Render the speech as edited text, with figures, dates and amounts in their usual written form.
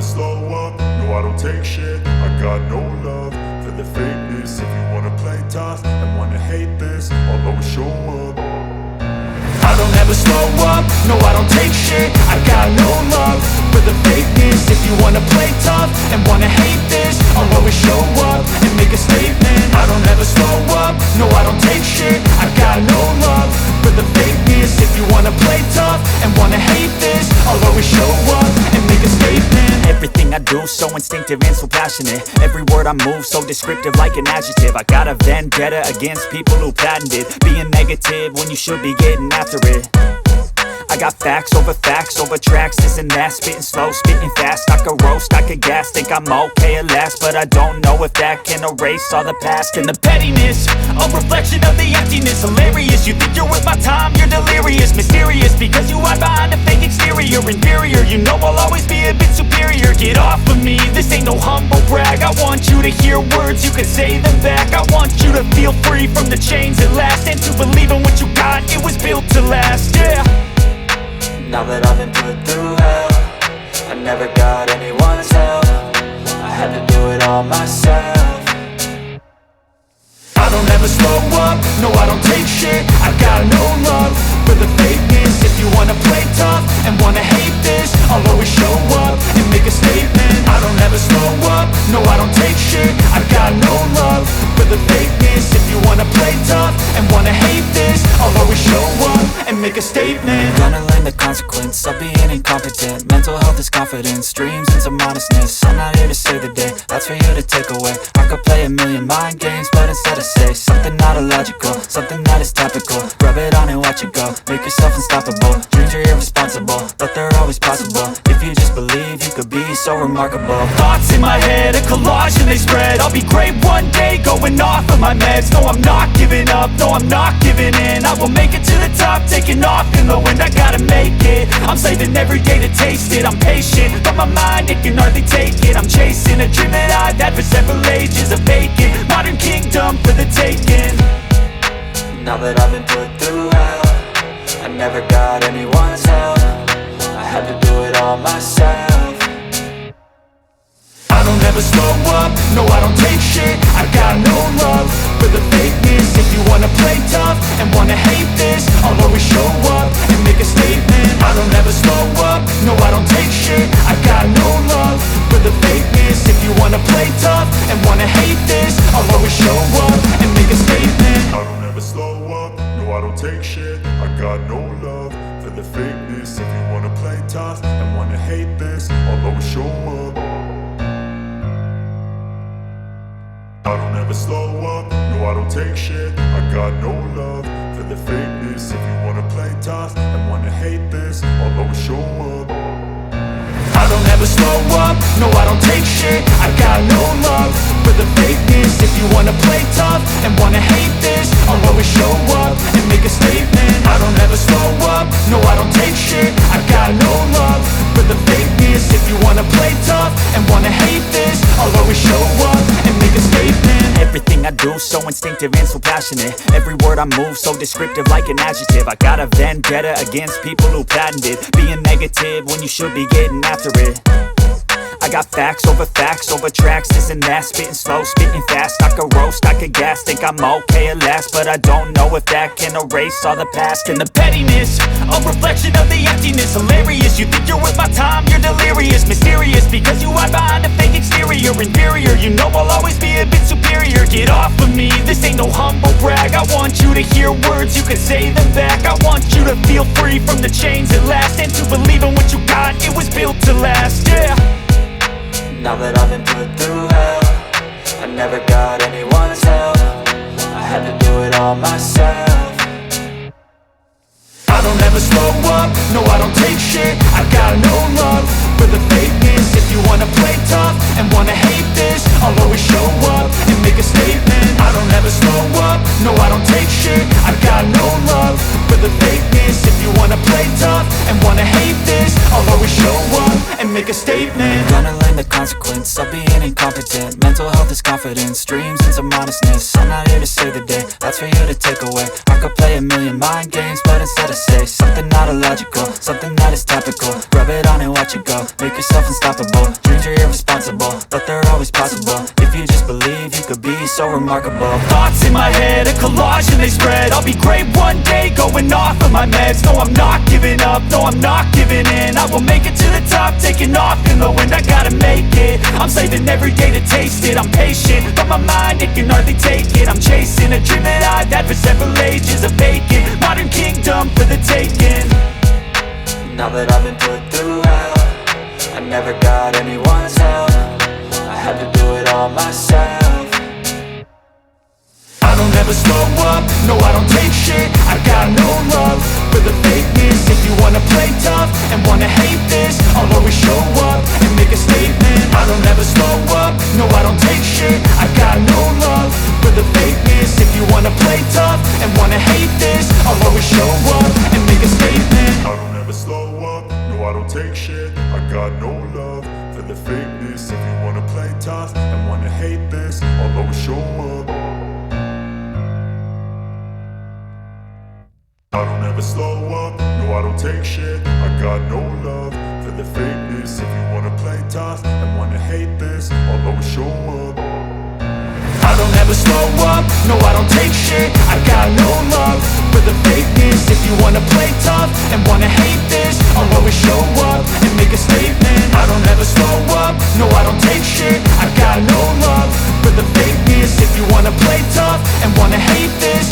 slow up, no I don't take shit. I got no love for the fakeness. If you wanna play tough and wanna hate this, I'll always show up. I don't ever slow up, no I don't take shit. I got no love for the fakeness. If you wanna play tough and wanna hate this, I'll always show up and make a statement. I don't ever slow up, no I don't take shit. I got no love for the fakeness. If you wanna play tough and wanna hate this, I'll always show up and make a statement. Everything I do so instinctive and so passionate. Every word I move so descriptive like an adjective. I got a vendetta against people who patented being negative when you should be getting after it. I got facts over tracks, this and that. Spitting slow, spitting fast. I could roast, I could gas. Think I'm okay at last, but I don't know if that can erase all the past. And the pettiness, a reflection of the emptiness. Hilarious, you think you're worth my time, you're delirious. Mysterious, because you hide behind a fake exterior. Inferior, you know I'll always be a bit superior. Get off of me, this ain't no humble brag. I want you to hear words, you can say them back. I want you to feel free from the chains at last, and to believe in what you got, it was built to last, yeah. Now that I've been put through hell, I never got anyone's help. I had to do it all myself. I don't ever slow up, no I don't take shit. I got no love for the fakeness. If you wanna play tough and wanna hate this, I'll always show up and make a statement. I don't ever slow up, no I don't take shit. I got no love for the fakeness. If you wanna play tough and wanna hate this, I'll always show up and make a statement. Gonna learn the consequence of being incompetent. Mental health is confidence, dreams and some honestness. I'm not here to save the day, that's for you to take away. I could play a million mind games, but instead I say something not illogical, something that is topical. Rub it on and watch it go, make yourself unstoppable. Dreams are irresponsible, but they're always possible. If you just believe, you could be so remarkable. Thoughts in my head, a collage and they spread. I'll be great one day, going off of my meds. No, I'm not giving up, no, I'm not giving in. I will make it to the top, taking off in the wind. I gotta make it, I'm saving every day to taste it. I'm patient, but my mind, it can hardly take it. I'm chasing a dream that I've had for several ages. A vacant, modern kingdom for the taking. Now that I've been put through hell, I never got anyone's help. I had to do it all myself. I don't ever slow up, no I don't take shit. I got no love for the fakeness. If you wanna play tough and wanna hate this, I'll always show up and make a statement. I don't ever slow up, no I don't take shit. I got no love for the fakeness. If you wanna play tough and wanna hate this, I'll always show up and make a statement. I don't ever slow up, no I don't take shit. I got no love for the fakeness. If you wanna play tough and wanna hate this, I'll always show up. I don't ever slow up, no I don't take shit. I got no love for the fakeness. If you wanna play tough and wanna hate this, I'll always show up. I don't ever slow up, no I don't take shit. I got no love for the fakeness. If you wanna play tough and wanna hate this, I'll always show up and make a statement. I don't ever slow up, no I don't take shit. I got no love for the fakeness. If you wanna play tough and wanna hate this, I'll always show up and make a statement. Everything I do so instinctive and so passionate. Every word I move so descriptive like an adjective. I got a vendetta against people who patented being negative when you should be getting after it. I got facts over tracks, this and that. Spitting slow, spitting fast. I could roast, I could gas. Think I'm okay at last, but I don't know if that can erase all the past. And the pettiness, a reflection of the emptiness. Hilarious, you think you're worth my time, you're delirious. Mysterious, because you hide behind a fake exterior. Inferior, you know I'll always be a bit superior. Get off of me, this ain't no humble brag. I want you to hear words, you can say them back. I want you to feel free from the chains at last, and to believe in what you got, it was built to last, yeah. Now that I've been put through hell, I never got anyone's help. I had to do it all myself. I don't ever slow up, no I don't take shit. I got no love for the fakeness. If you wanna play tough and wanna hate this, I'll always show up and make a statement. I don't ever slow up, no I don't take shit. I got no love for the fakeness. If you wanna play tough and wanna hate this, I'll always show up and make make a statement. Gonna learn the consequence of being incompetent. Mental health is confidence, dreams and some honestness. I'm not here to save the day, that's for you to take away. I could play a million mind games, but instead I say something not illogical, something that is topical. Rub it on and watch it go, make yourself unstoppable. Dreams are irresponsible, but they're always possible. If you just believe, you could be so remarkable. Thoughts in my head, a collage and they spread. I'll be great one day, going off of my meds. No, I'm not giving up, no, I'm not giving in. I will make it to the top, taking off in the wind. I gotta make it, I'm saving every day to taste it. I'm patient, but my mind, it can hardly take it. I'm chasing a dream that I've had for several ages. A vacant, modern kingdom for the taking. Now that I've been put through hell, I never got anyone's help. I had to do it all myself. I don't ever slow up, no I don't take shit. I got no love for the fakeness. If you wanna play tough and wanna hate this, I'll always show up and make a statement. I don't ever slow up, no I don't take shit. I got no love for the fakeness. If you wanna play tough and wanna hate this, I'll always show up and make a statement. I don't ever slow up, no I don't take shit. I got no love for the fakeness. If you wanna play tough and wanna hate this, I'll always show up. I don't ever slow up, no I don't take shit. I got no love for the fakeness. If you wanna play tough and wanna hate this, I'll always show up. I don't ever slow up, no I don't take shit. I got no love for the fakeness. If you wanna play tough and wanna hate this, I'll always show